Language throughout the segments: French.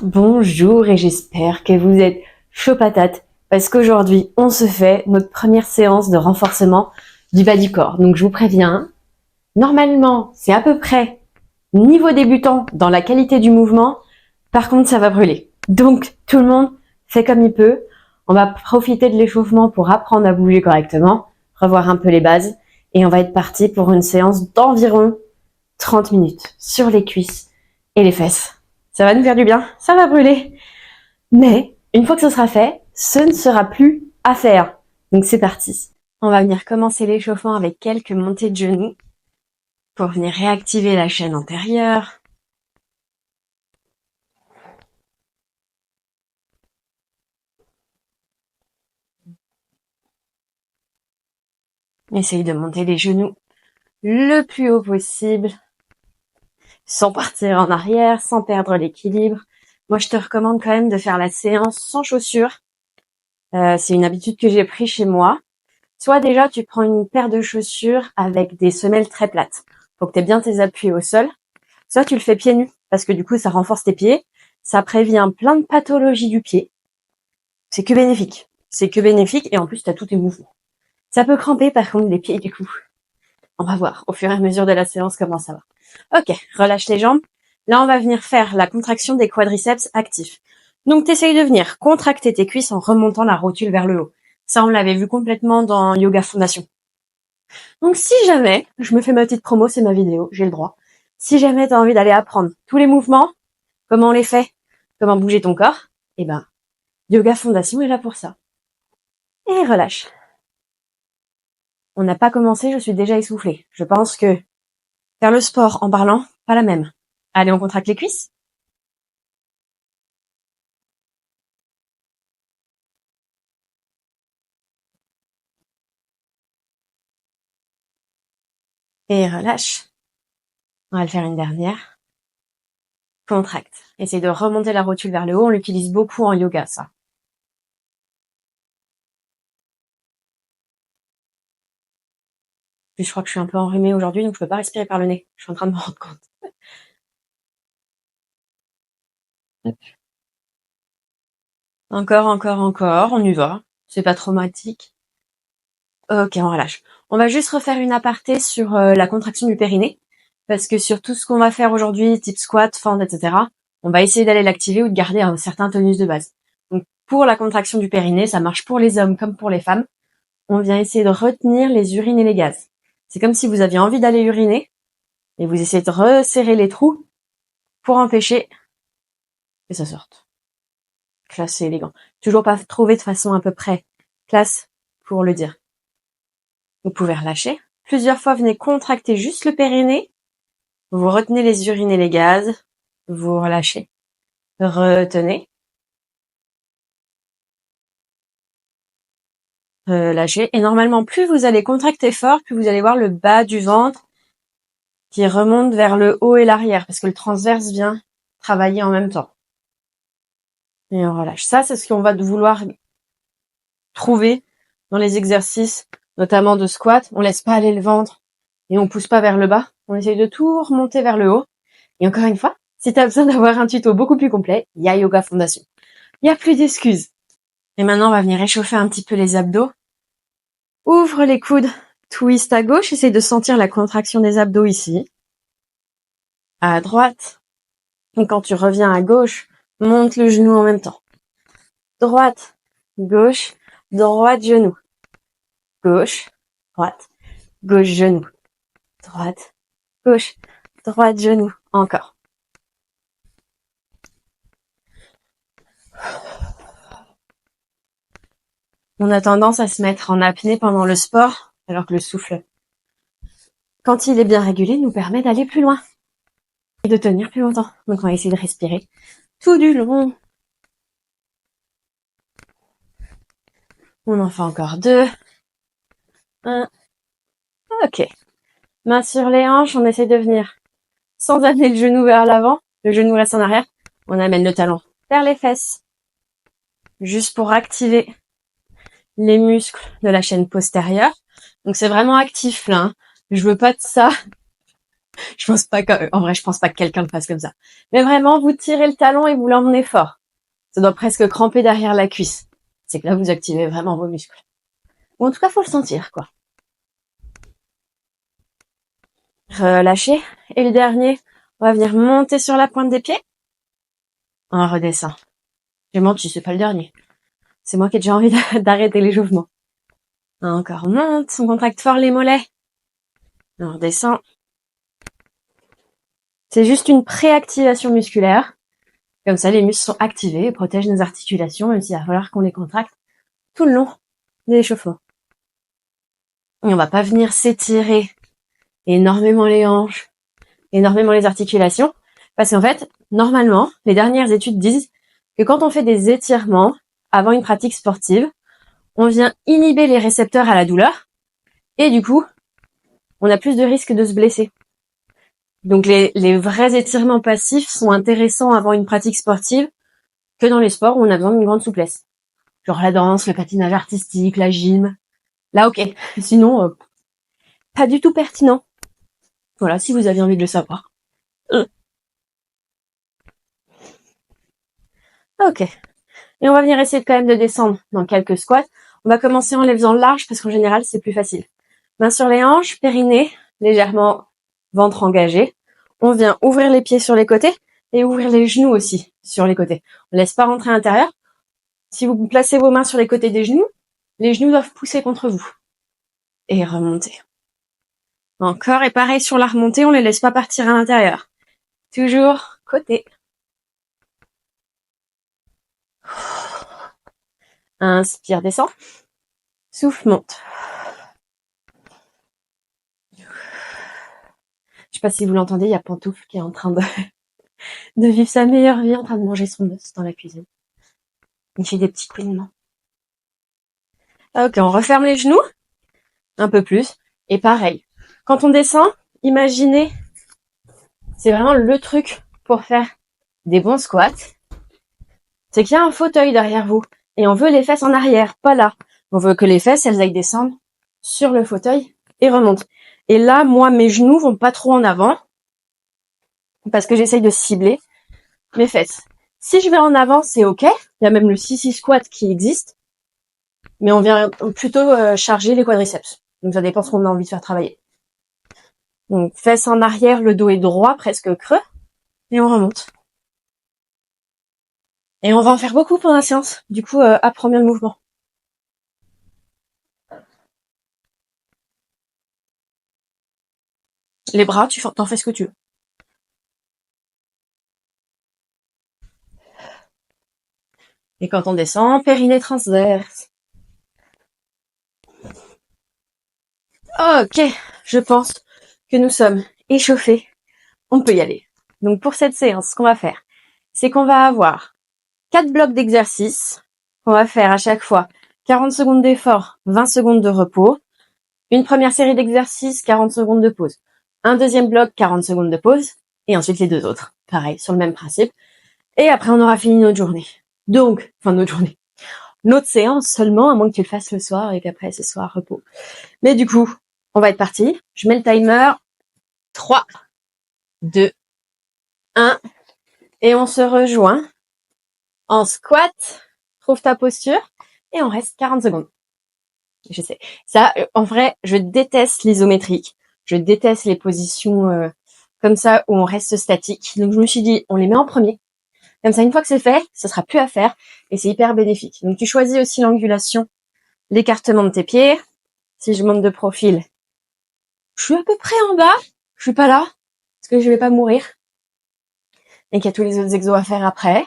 Bonjour et j'espère que vous êtes chaud patate parce qu'aujourd'hui on se fait notre première séance de renforcement du bas du corps. Donc je vous préviens, normalement c'est à peu près niveau débutant dans la qualité du mouvement, par contre ça va brûler. Donc tout le monde fait comme il peut, on va profiter de l'échauffement pour apprendre à bouger correctement, revoir un peu les bases et on va être parti pour une séance d'environ 30 minutes sur les cuisses et les fesses. Ça va nous faire du bien, ça va brûler. Mais une fois que ce sera fait, ce ne sera plus à faire. Donc c'est parti. On va venir commencer l'échauffement avec quelques montées de genoux pour venir réactiver la chaîne antérieure. Essaye de monter les genoux le plus haut possible, sans partir en arrière, sans perdre l'équilibre. Moi, je te recommande quand même de faire la séance sans chaussures. C'est une habitude que j'ai prise chez moi. Soit déjà, tu prends une paire de chaussures avec des semelles très plates. Faut que tu aies bien tes appuis au sol. Soit tu le fais pieds nus, parce que du coup, ça renforce tes pieds. Ça prévient plein de pathologies du pied. C'est que bénéfique. C'est que bénéfique et en plus, tu as tous tes mouvements. Ça peut cramper par contre les pieds du coup. On va voir au fur et à mesure de la séance comment ça va. Ok, relâche les jambes. Là, on va venir faire la contraction des quadriceps actifs. Donc, t'essayes de venir contracter tes cuisses en remontant la rotule vers le haut. Ça, on l'avait vu complètement dans Yoga Fondation. Donc, si jamais, je me fais ma petite promo, c'est ma vidéo, j'ai le droit. Si jamais tu as envie d'aller apprendre tous les mouvements, comment on les fait, comment bouger ton corps, eh ben, Yoga Fondation est là pour ça. Et relâche. On n'a pas commencé, je suis déjà essoufflée. Je pense que faire le sport en parlant, pas la même. Allez, on contracte les cuisses. Et relâche. On va le faire une dernière. Contracte. Essaye de remonter la rotule vers le haut. On l'utilise beaucoup en yoga, ça. Puis je crois que je suis un peu enrhumée aujourd'hui, donc je peux pas respirer par le nez. Je suis en train de me rendre compte. Encore, on y va. C'est pas traumatique. Ok, on relâche. On va juste refaire une aparté sur la contraction du périnée. Parce que sur tout ce qu'on va faire aujourd'hui, type squat, fente, etc., on va essayer d'aller l'activer ou de garder un certain tonus de base. Donc pour la contraction du périnée, ça marche pour les hommes comme pour les femmes. On vient essayer de retenir les urines et les gaz. C'est comme si vous aviez envie d'aller uriner et vous essayez de resserrer les trous pour empêcher que ça sorte. Classe, c'est élégant. Toujours pas trouvé de façon à peu près classe pour le dire. Vous pouvez relâcher. Plusieurs fois, venez contracter juste le périnée. Vous retenez les urines et les gaz. Vous relâchez. Retenez. Relâchez. Et normalement, plus vous allez contracter fort, plus vous allez voir le bas du ventre qui remonte vers le haut et l'arrière, parce que le transverse vient travailler en même temps. Et on relâche. Ça, c'est ce qu'on va vouloir trouver dans les exercices, notamment de squat. On laisse pas aller le ventre et on pousse pas vers le bas. On essaye de tout remonter vers le haut. Et encore une fois, si tu as besoin d'avoir un tuto beaucoup plus complet, il y a Yoga Fondation. Il n'y a plus d'excuses. Et maintenant, on va venir réchauffer un petit peu les abdos. Ouvre les coudes, twist à gauche, essaye de sentir la contraction des abdos ici. À droite. Et quand tu reviens à gauche, monte le genou en même temps. Droite, gauche, droite, genou. Gauche, droite, gauche, genou. Droite, gauche, droite, genou. Encore. On a tendance à se mettre en apnée pendant le sport, alors que le souffle, quand il est bien régulé, nous permet d'aller plus loin et de tenir plus longtemps. Donc on va essayer de respirer tout du long. On en fait encore 2. 1. Ok. Main sur les hanches, on essaie de venir sans amener le genou vers l'avant. Le genou reste en arrière. On amène le talon vers les fesses. Juste pour activer les muscles de la chaîne postérieure. Donc c'est vraiment actif là. Hein. Je veux pas de ça Je pense pas en vrai, je pense pas que quelqu'un le fasse comme ça. Mais vraiment, vous tirez le talon et vous l'emmenez fort. Ça doit presque cramper derrière la cuisse. C'est que là, vous activez vraiment vos muscles. Ou en tout cas, faut le sentir, quoi. Relâchez. Et le dernier, on va venir monter sur la pointe des pieds. On redescend. Je menti, c'est pas le dernier. C'est moi qui ai déjà envie d'arrêter l'échauffement. Encore, on monte, on contracte fort les mollets. On redescend. C'est juste une préactivation musculaire. Comme ça, les muscles sont activés et protègent nos articulations, même s'il va falloir qu'on les contracte tout le long de l'échauffement. Et on va pas venir s'étirer énormément les hanches, énormément les articulations, parce qu'en fait, normalement, les dernières études disent que quand on fait des étirements avant une pratique sportive, on vient inhiber les récepteurs à la douleur, et du coup, on a plus de risques de se blesser. Donc les vrais étirements passifs sont intéressants avant une pratique sportive que dans les sports où on a besoin d'une grande souplesse. Genre la danse, le patinage artistique, la gym. Là, ok. Sinon, pas du tout pertinent. Voilà, si vous aviez envie de le savoir. Ok. Et on va venir essayer quand même de descendre dans quelques squats. On va commencer en les faisant larges parce qu'en général, c'est plus facile. Mains sur les hanches, périnée, légèrement ventre engagé. On vient ouvrir les pieds sur les côtés et ouvrir les genoux aussi sur les côtés. On laisse pas rentrer à l'intérieur. Si vous placez vos mains sur les côtés des genoux, les genoux doivent pousser contre vous. Et remonter. Encore, et pareil sur la remontée, on les laisse pas partir à l'intérieur. Toujours côté. Inspire, descend. Souffle, monte. Je sais pas si vous l'entendez, il y a Pantoufle qui est en train de vivre sa meilleure vie, en train de manger son os dans la cuisine. Il fait des petits couinements. Ok, on referme les genoux. Un peu plus. Et pareil. Quand on descend, imaginez, c'est vraiment le truc pour faire des bons squats. C'est qu'il y a un fauteuil derrière vous. Et on veut les fesses en arrière, pas là. On veut que les fesses, elles aillent descendre sur le fauteuil et remontent. Et là, moi, mes genoux vont pas trop en avant. Parce que j'essaye de cibler mes fesses. Si je vais en avant, c'est ok. Il y a même le sissy squat qui existe. Mais on vient plutôt charger les quadriceps. Donc ça dépend ce qu'on a envie de faire travailler. Donc fesses en arrière, le dos est droit, presque creux. Et on remonte. Et on va en faire beaucoup pendant la séance. Du coup, apprends bien le mouvement. Les bras, t'en fais ce que tu veux. Et quand on descend, périnée transverse. Ok, je pense que nous sommes échauffés. On peut y aller. Donc pour cette séance, ce qu'on va faire, c'est qu'on va avoir 4 blocs d'exercices. On va faire à chaque fois 40 secondes d'effort, 20 secondes de repos. Une première série d'exercices, 40 secondes de pause. Un deuxième bloc, 40 secondes de pause. Et ensuite les deux autres. Pareil, sur le même principe. Et après, on aura fini notre journée. Donc, notre journée. Notre séance seulement, à moins que tu le fasses le soir et qu'après ce soit repos. Mais du coup, on va être parti. Je mets le timer. 3, 2, 1. Et on se rejoint en squat. Trouve ta posture. Et on reste 40 secondes. Je sais. Ça, en vrai, je déteste l'isométrique. Je déteste les positions comme ça où on reste statique. Donc je me suis dit, on les met en premier. Comme ça, une fois que c'est fait, ce sera plus à faire et c'est hyper bénéfique. Donc tu choisis aussi l'angulation, l'écartement de tes pieds. Si je monte de profil, je suis à peu près en bas. Je suis pas là parce que je vais pas mourir et qu'il y a tous les autres exos à faire après.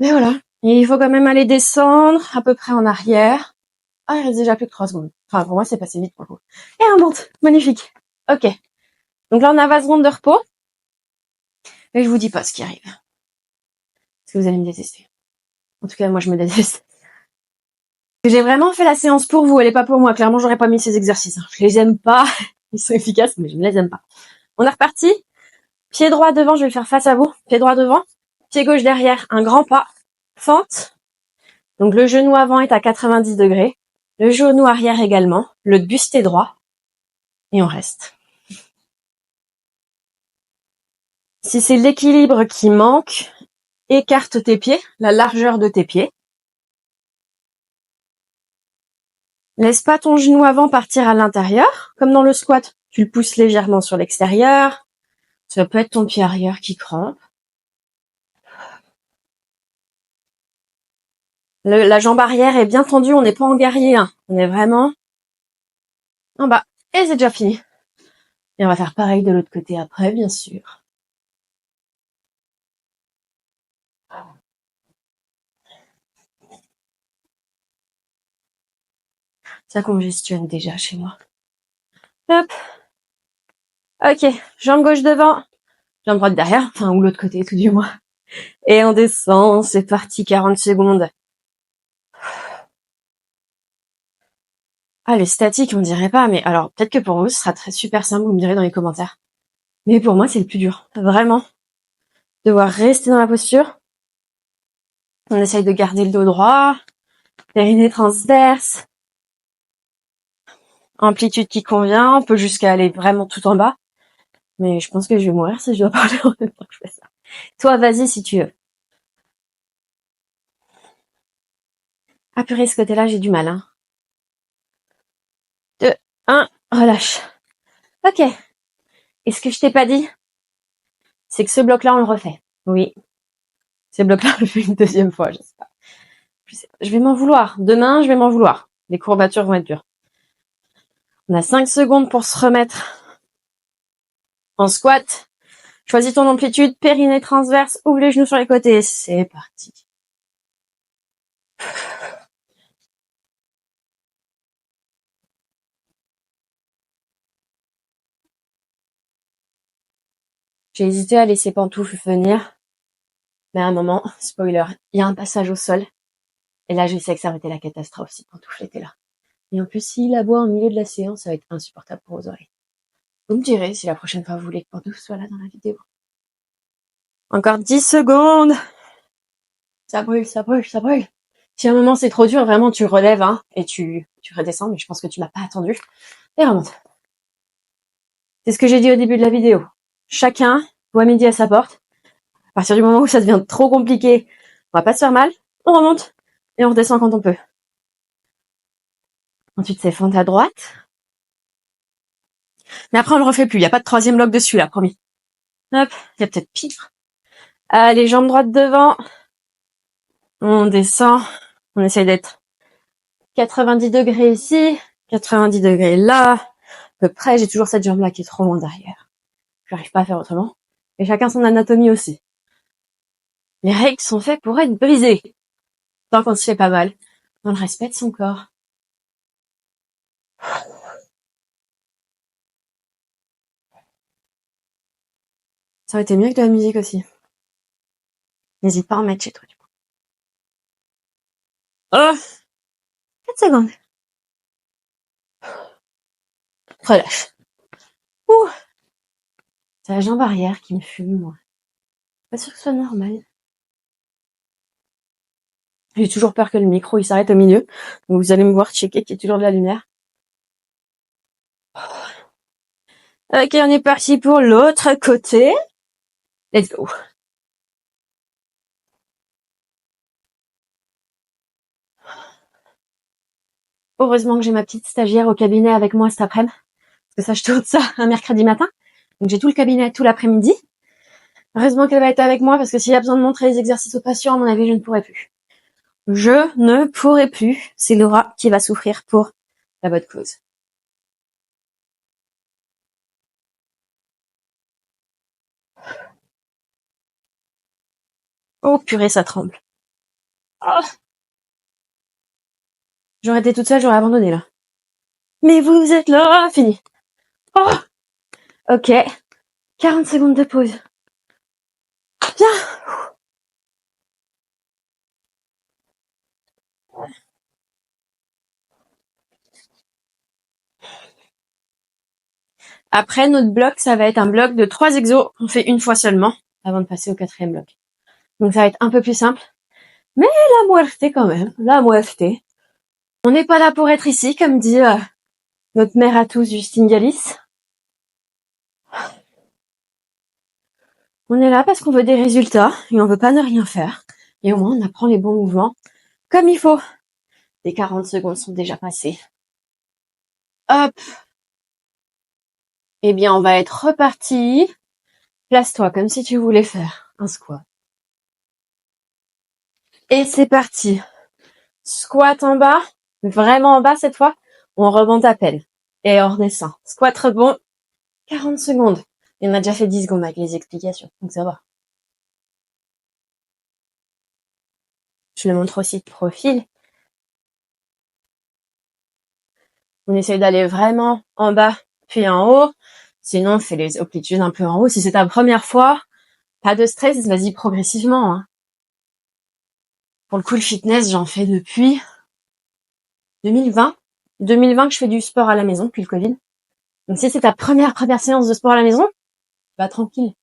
Mais voilà. Et il faut quand même aller descendre à peu près en arrière. Ah, il reste déjà plus que 3 secondes. Enfin, pour moi, c'est passé vite pour le coup. Et on monte. Magnifique. Ok. Donc là, on a 20 secondes de repos. Et je vous dis pas ce qui arrive. Parce que vous allez me détester. En tout cas, moi, je me déteste. J'ai vraiment fait la séance pour vous, elle est pas pour moi. Clairement, j'aurais pas mis ces exercices. Je les aime pas. Ils sont efficaces, mais je ne les aime pas. On est reparti. Pied droit devant, je vais le faire face à vous. Pied droit devant. Pied gauche derrière, un grand pas. Fente. Donc le genou avant est à 90 degrés. Le genou arrière également. Le buste est droit. Et on reste. Si c'est l'équilibre qui manque, écarte tes pieds, la largeur de tes pieds. Laisse pas ton genou avant partir à l'intérieur, comme dans le squat. Tu le pousses légèrement sur l'extérieur. Ça peut être ton pied arrière qui crampe. La jambe arrière est bien tendue, on n'est pas en guerrier, hein. On est vraiment en bas. Et c'est déjà fini. Et on va faire pareil de l'autre côté après, bien sûr. Ça congestionne déjà chez moi. Hop. Ok, jambe gauche devant, jambe droite derrière, enfin, ou l'autre côté, tout du moins. Et on descend, c'est parti, 40 secondes. Ah, les statiques, on dirait pas, mais alors, peut-être que pour vous, ce sera très super simple, vous me direz dans les commentaires. Mais pour moi, c'est le plus dur. Vraiment. Devoir rester dans la posture. On essaye de garder le dos droit, périnée transverse, amplitude qui convient, on peut jusqu'à aller vraiment tout en bas. Mais je pense que je vais mourir si je dois parler en même temps que je fais ça. Toi, vas-y si tu veux. Ah purée, ce côté-là, j'ai du mal, hein. 2, 1, relâche. Ok. Et ce que je t'ai pas dit, c'est que ce bloc-là, on le refait. Oui. Ce bloc-là, on le fait une deuxième fois, je sais pas. Je vais m'en vouloir. Demain, je vais m'en vouloir. Les courbatures vont être dures. On a 5 secondes pour se remettre en squat. Choisis ton amplitude, périnée transverse, ouvre les genoux sur les côtés. C'est parti. J'ai hésité à laisser pantoufles venir. Mais à un moment, spoiler, il y a un passage au sol. Et là, je sais que ça aurait été la catastrophe si pantoufle était là. Et en plus, s'il aboie au milieu de la séance, ça va être insupportable pour vos oreilles. Vous me direz si la prochaine fois vous voulez que pantoufle soit là dans la vidéo. Encore 10 secondes. Ça brûle, ça brûle, ça brûle. Si à un moment c'est trop dur, vraiment tu relèves, hein, et tu redescends, mais je pense que tu m'as pas attendu. Et remonte. C'est ce que j'ai dit au début de la vidéo. Chacun voit midi à sa porte. À partir du moment où ça devient trop compliqué, on va pas se faire mal, on remonte et on redescend quand on peut. Ensuite, c'est fente à droite. Mais après, on le refait plus. Il n'y a pas de troisième bloc dessus, là, promis. Hop, il y a peut-être pire. Allez, jambe droite devant. On descend. On essaye d'être 90 degrés ici, 90 degrés là. À peu près, j'ai toujours cette jambe-là qui est trop loin derrière. J'arrive pas à faire autrement. Et chacun son anatomie aussi. Les règles sont faites pour être brisées. Tant qu'on se fait pas mal. Dans le respect de son corps. Ça aurait été mieux que de la musique aussi. N'hésite pas à en mettre chez toi, du coup. Oh! 4 secondes. Relâche. Ouh! C'est la jambe arrière qui me fume, moi. Pas sûr que ce soit normal. J'ai toujours peur que le micro, il s'arrête au milieu. Donc vous allez me voir checker qu'il y a toujours de la lumière. Ok, on est parti pour l'autre côté. Let's go. Heureusement que j'ai ma petite stagiaire au cabinet avec moi cet après-midi. Parce que ça, je tourne ça un mercredi matin. Donc j'ai tout le cabinet tout l'après-midi. Heureusement qu'elle va être avec moi parce que s'il y a besoin de montrer les exercices aux patients, à mon avis, je ne pourrai plus. Je ne pourrai plus. C'est Laura qui va souffrir pour la bonne cause. Oh purée, ça tremble. Oh, j'aurais été toute seule, j'aurais abandonné là. Mais vous êtes là, fini. Oh, ok. 40 secondes de pause. Bien. Après, notre bloc, ça va être un bloc de 3 exos. On fait une fois seulement avant de passer au 4e bloc. Donc ça va être un peu plus simple. Mais la muerte quand même. La muerte. On n'est pas là pour être ici, comme dit notre mère à tous, Justine Galis. On est là parce qu'on veut des résultats et on veut pas ne rien faire. Et au moins, on apprend les bons mouvements comme il faut. Les 40 secondes sont déjà passées. Hop. Eh bien, on va être reparti. Place-toi comme si tu voulais faire un squat. Et c'est parti. Squat en bas. Vraiment en bas cette fois. On remonte à peine. Et on redescend. Squat rebond. 40 secondes. Et on a déjà fait 10 secondes avec les explications. Donc ça va. Je le montre aussi de profil. On essaye d'aller vraiment en bas, puis en haut. Sinon, fais les amplitudes un peu en haut. Si c'est ta première fois, pas de stress, vas-y progressivement. Hein. Pour le coup, le fitness, j'en fais depuis 2020. 2020 que je fais du sport à la maison depuis le Covid. Donc si c'est ta première séance de sport à la maison, va tranquille.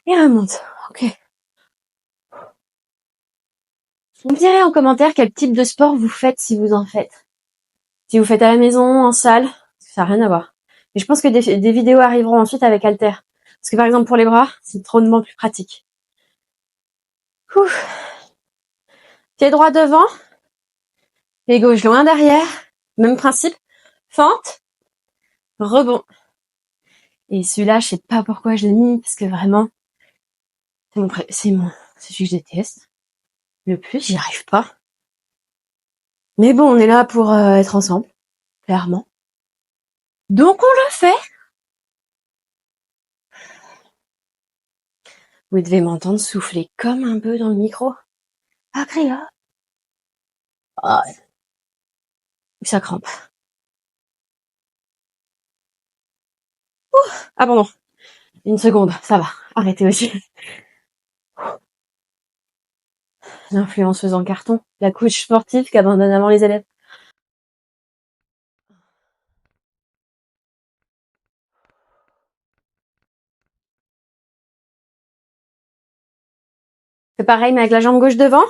Et remonte. Ok. Vous me direz en commentaire quel type de sport vous faites si vous en faites. Si vous faites à la maison, en salle, ça n'a rien à voir. Et je pense que des vidéos arriveront ensuite avec halter. Parce que par exemple pour les bras, c'est drôlement plus pratique. Ouf. Pied droit devant, pied gauche loin derrière. Même principe. Fente, rebond. Et celui-là, je sais pas pourquoi je l'ai mis, parce que vraiment, c'est celui que je déteste. Le plus, j'y arrive pas. Mais bon, on est là pour être ensemble, clairement. Donc on le fait. Vous devez m'entendre souffler comme un bœuf dans le micro. Ah, créa. Ah, ça crampe. Ah bon non. Une seconde, ça va. Arrêtez aussi. L'influenceuse en carton, la coach sportive qui abandonne avant les élèves. C'est pareil, mais avec la jambe gauche devant.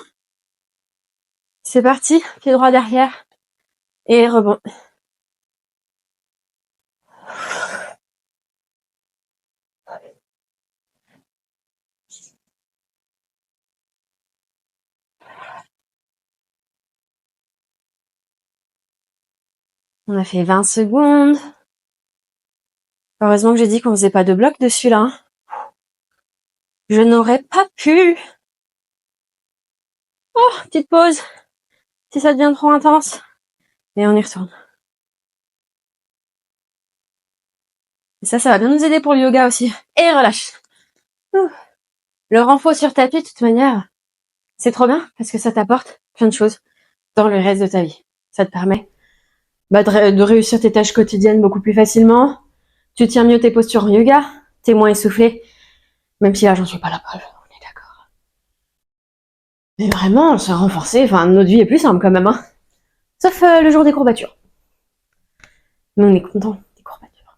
C'est parti, pied droit derrière. Et rebond. On a fait 20 secondes. Heureusement que j'ai dit qu'on faisait pas de bloc dessus là. Je n'aurais pas pu. Oh, petite pause. Si ça devient trop intense. Et on y retourne. Et ça va bien nous aider pour le yoga aussi. Et relâche. Le renfort sur tapis, de toute manière, c'est trop bien parce que ça t'apporte plein de choses dans le reste de ta vie. Ça te permet de réussir tes tâches quotidiennes beaucoup plus facilement. Tu tiens mieux tes postures en yoga. T'es moins essoufflé. Même si là, j'en suis pas la preuve. On est d'accord. Mais vraiment, se renforcer, enfin, notre vie est plus simple quand même, hein. Sauf le jour des courbatures. Mais on est content des courbatures.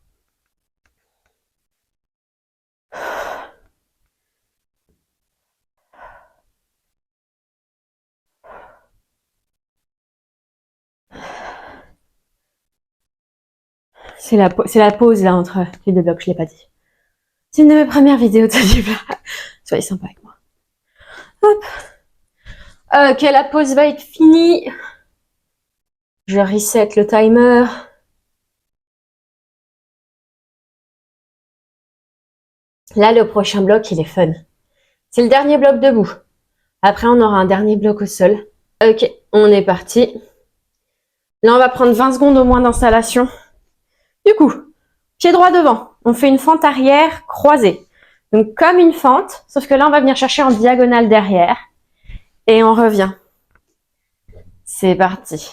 C'est la pause là entre les deux blocs, je l'ai pas dit. C'est une de mes premières vidéos de YouTube. Soyez sympa avec moi. Hop. Ok, la pause va être finie. Je reset le timer. Là, le prochain bloc, il est fun. C'est le dernier bloc debout. Après, on aura un dernier bloc au sol. Ok, on est parti. Là, on va prendre 20 secondes au moins d'installation. Du coup, pied droit devant. On fait une fente arrière croisée. Donc, comme une fente, sauf que là, on va venir chercher en diagonale derrière. Et on revient. C'est parti.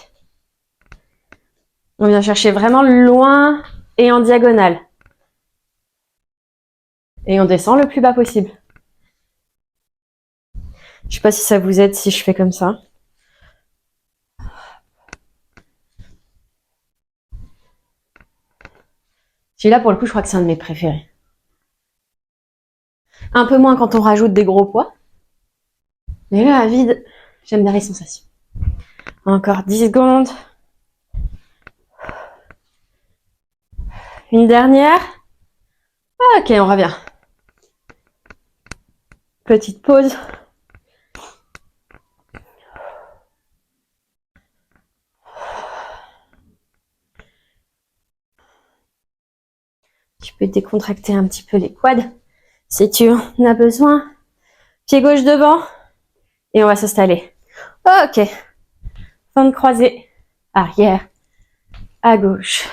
On vient chercher vraiment loin et en diagonale. Et on descend le plus bas possible. Je sais pas si ça vous aide si je fais comme ça. Celui-là, pour le coup, je crois que c'est un de mes préférés. Un peu moins quand on rajoute des gros poids. Mais là, à vide, j'aime bien les sensations. Encore 10 secondes. Une dernière. Ok, on revient. Petite pause. Tu peux décontracter un petit peu les quads si tu en as besoin. Pied gauche devant. Et on va s'installer. Ok. Fente croisée. Arrière. À gauche.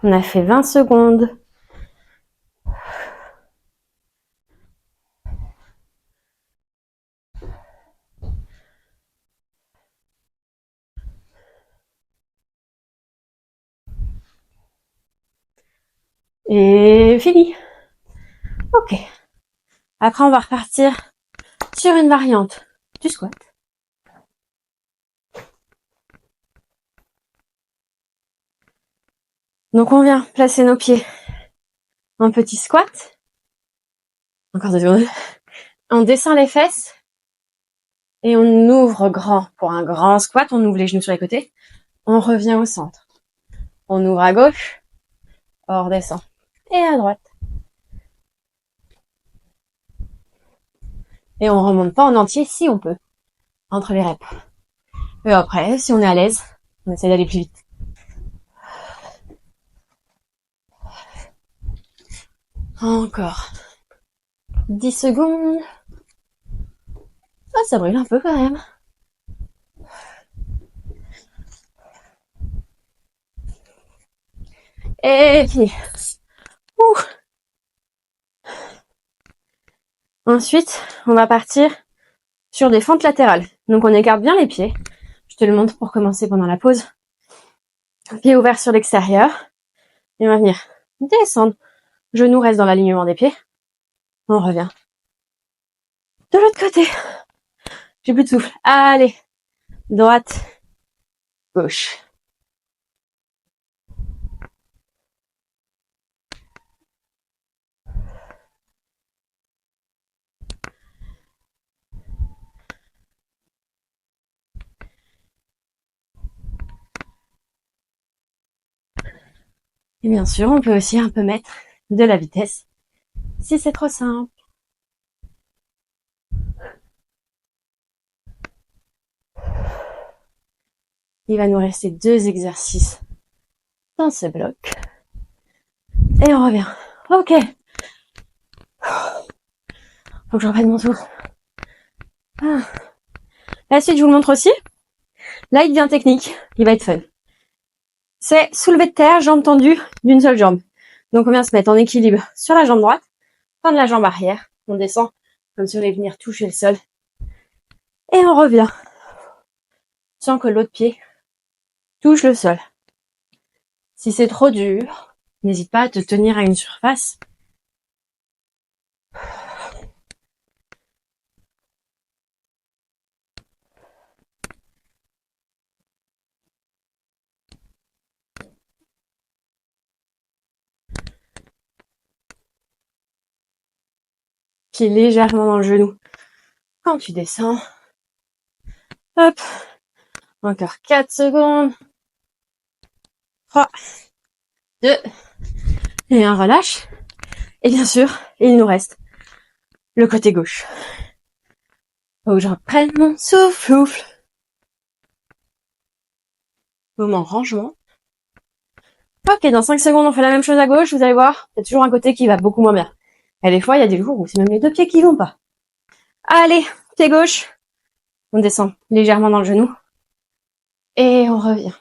On a fait 20 secondes. Et fini. Ok. Après, on va repartir sur une variante du squat. Donc, on vient placer nos pieds en petit squat. Encore 2 secondes. On descend les fesses et on ouvre grand. Pour un grand squat, on ouvre les genoux sur les côtés. On revient au centre. On ouvre à gauche. On redescend. Et à droite. Et on remonte pas en entier si on peut. Entre les reps. Et après, si on est à l'aise, on essaie d'aller plus vite. Encore 10 secondes. Ah, ça brûle un peu quand même. Et fini. Ouh. Ensuite, on va partir sur des fentes latérales. Donc on écarte bien les pieds. Je te le montre pour commencer pendant la pause. Pieds ouverts sur l'extérieur. Et on va venir descendre. Genoux restent dans l'alignement des pieds. On revient. De l'autre côté. J'ai plus de souffle. Allez. Droite. Gauche. Et bien sûr, on peut aussi un peu mettre de la vitesse si c'est trop simple. Il va nous rester 2 exercices dans ce bloc. Et on revient. Ok. Faut que je reprenne mon souffle. Ah. La suite, je vous le montre aussi. Là, il devient technique. Il va être fun. C'est soulevé de terre, jambes tendues d'une seule jambe. Donc, on vient se mettre en équilibre sur la jambe droite, tendre la jambe arrière. On descend comme si on allait venir toucher le sol. Et on revient. Sans que l'autre pied touche le sol. Si c'est trop dur, n'hésite pas à te tenir à une surface. Pied légèrement dans le genou. Quand tu descends. Hop. Encore 4 secondes. 3, 2, et 1, relâche. Et bien sûr, il nous reste le côté gauche. Faut que je reprenne mon souffle. Moment rangement. Ok, dans 5 secondes, on fait la même chose à gauche. Vous allez voir, il y a toujours un côté qui va beaucoup moins bien. Et des fois, il y a des jours où c'est même les 2 pieds qui vont pas. Allez, pied gauche. On descend légèrement dans le genou. Et on revient.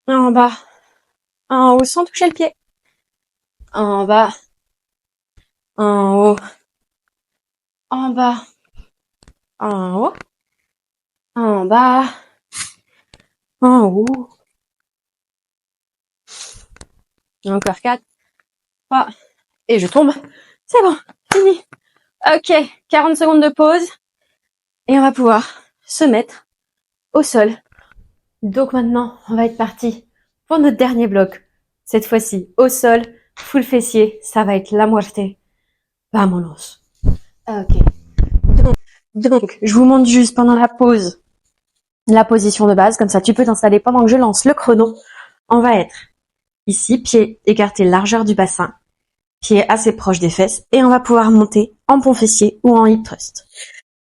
En bas. En haut sans toucher le pied. En bas. En haut. En bas. En haut. En bas. En haut. Encore 4. 3. Et je tombe. C'est bon. Fini. Ok. 40 secondes de pause. Et on va pouvoir se mettre au sol. Donc maintenant, on va être parti pour notre dernier bloc. Cette fois-ci, au sol, full fessier, ça va être la muerte. Vamonos. Ok. Donc, je vous montre juste pendant la pause la position de base, comme ça tu peux t'installer pendant que je lance le chrono. On va être ici, pied écarté largeur du bassin, pied assez proche des fesses, et on va pouvoir monter en pont fessier ou en hip thrust.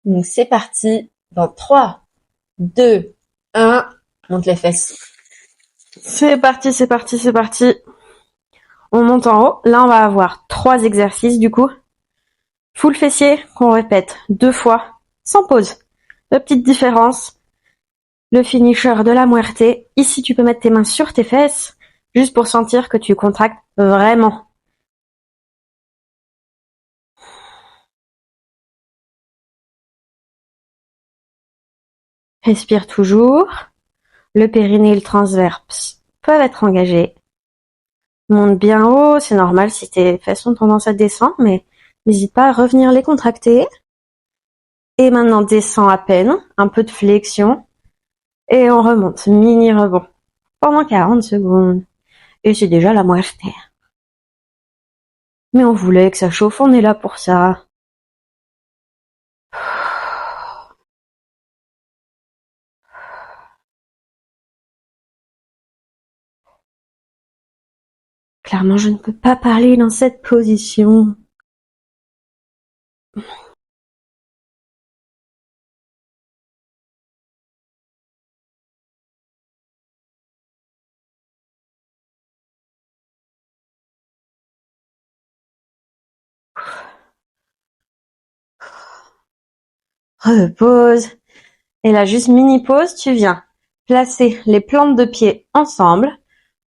Donc c'est parti, dans 3, 2, 1, monte les fesses. C'est parti, c'est parti, c'est parti. On monte en haut. Là, on va avoir 3 exercices du coup. Full fessier qu'on répète 2 fois, sans pause. La petite différence, le finisher de la muerte. Ici, tu peux mettre tes mains sur tes fesses, juste pour sentir que tu contractes vraiment. Respire toujours. Le périnée et le transverse peuvent être engagés. Monte bien haut, c'est normal si tes fesses ont tendance à descendre, mais n'hésite pas à revenir les contracter. Et maintenant, descends à peine, un peu de flexion. Et on remonte, mini rebond, pendant 40 secondes. Et c'est déjà la moitié. Mais on voulait que ça chauffe, on est là pour ça. Clairement, je ne peux pas parler dans cette position. Repose. Et là, juste mini pause, tu viens placer les plantes de pied ensemble,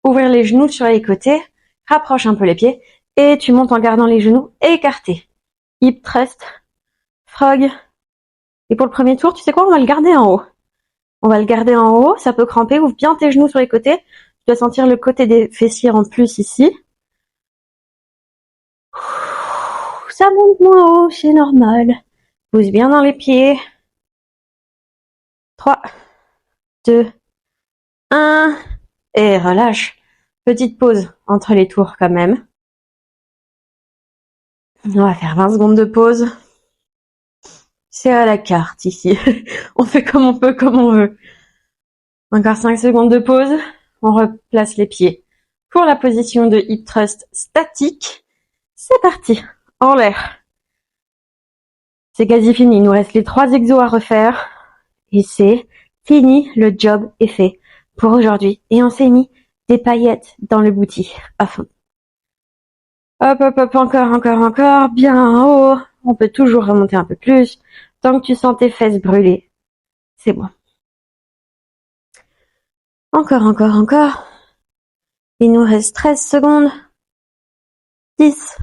ouvrir les genoux sur les côtés, rapproche un peu les pieds, et tu montes en gardant les genoux écartés. Hip thrust, frog. Et pour le premier tour, tu sais quoi, on va le garder en haut. On va le garder en haut, ça peut cramper, ouvre bien tes genoux sur les côtés. Tu dois sentir le côté des fessiers en plus ici. Ça monte moins haut, c'est normal. Pousse bien dans les pieds. 3, 2, 1. Et relâche. Petite pause entre les tours quand même. On va faire 20 secondes de pause. C'est à la carte ici. On fait comme on peut, comme on veut. Encore 5 secondes de pause. On replace les pieds pour la position de hip thrust statique. C'est parti. En l'air. C'est quasi fini. Il nous reste les 3 exos à refaire. Et c'est fini. Le job est fait pour aujourd'hui. Et on s'est mis des paillettes dans le booty à fond. Hop, hop, hop, encore, bien haut. On peut toujours remonter un peu plus. Tant que tu sens tes fesses brûler, c'est bon. Encore. Il nous reste 13 secondes. 10,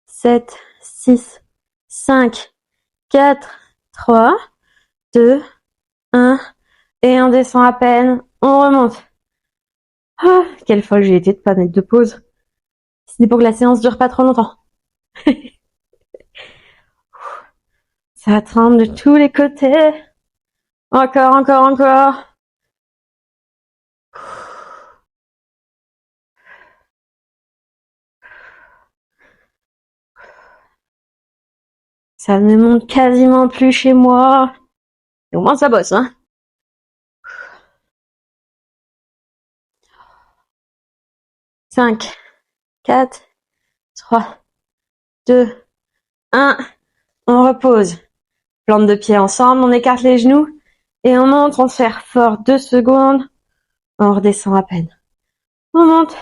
7, 6, 5, 4, 3, 2, 1. Et on descend à peine. On remonte. Ah, quelle folle j'ai été de pas mettre de pause. C'était pour que la séance dure pas trop longtemps. Ça tremble de tous les côtés. Encore. Ça ne monte quasiment plus chez moi. Et au moins ça bosse, hein. 5, 4, 3, 2, 1. On repose. Plante de pied ensemble, on écarte les genoux. Et on monte, on se fait fort 2 secondes. On redescend à peine. On monte.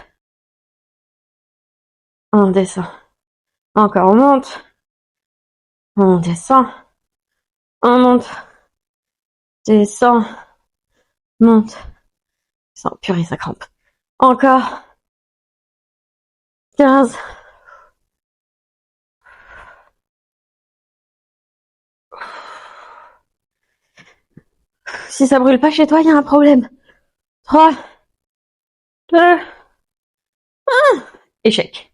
On descend. Encore on monte. On descend. On monte. Descend. Monte. Descend. Purée, ça crampe. Encore. 15. Si ça brûle pas chez toi, il y a un problème. 3, 2, 1. Échec.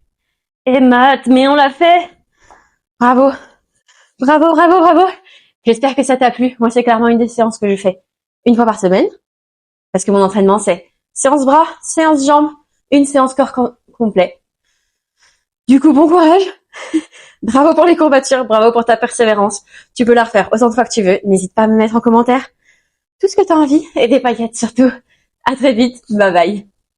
Et mat, mais on l'a fait. Bravo. J'espère que ça t'a plu. Moi, c'est clairement une des séances que je fais une fois par semaine. Parce que mon entraînement, c'est séance bras, séance jambes, une séance corps complet. Du coup, bon courage. Bravo pour les courbatures, bravo pour ta persévérance. Tu peux la refaire autant de fois que tu veux. N'hésite pas à me mettre en commentaire tout ce que tu as envie et des paillettes surtout. À très vite. Bye bye.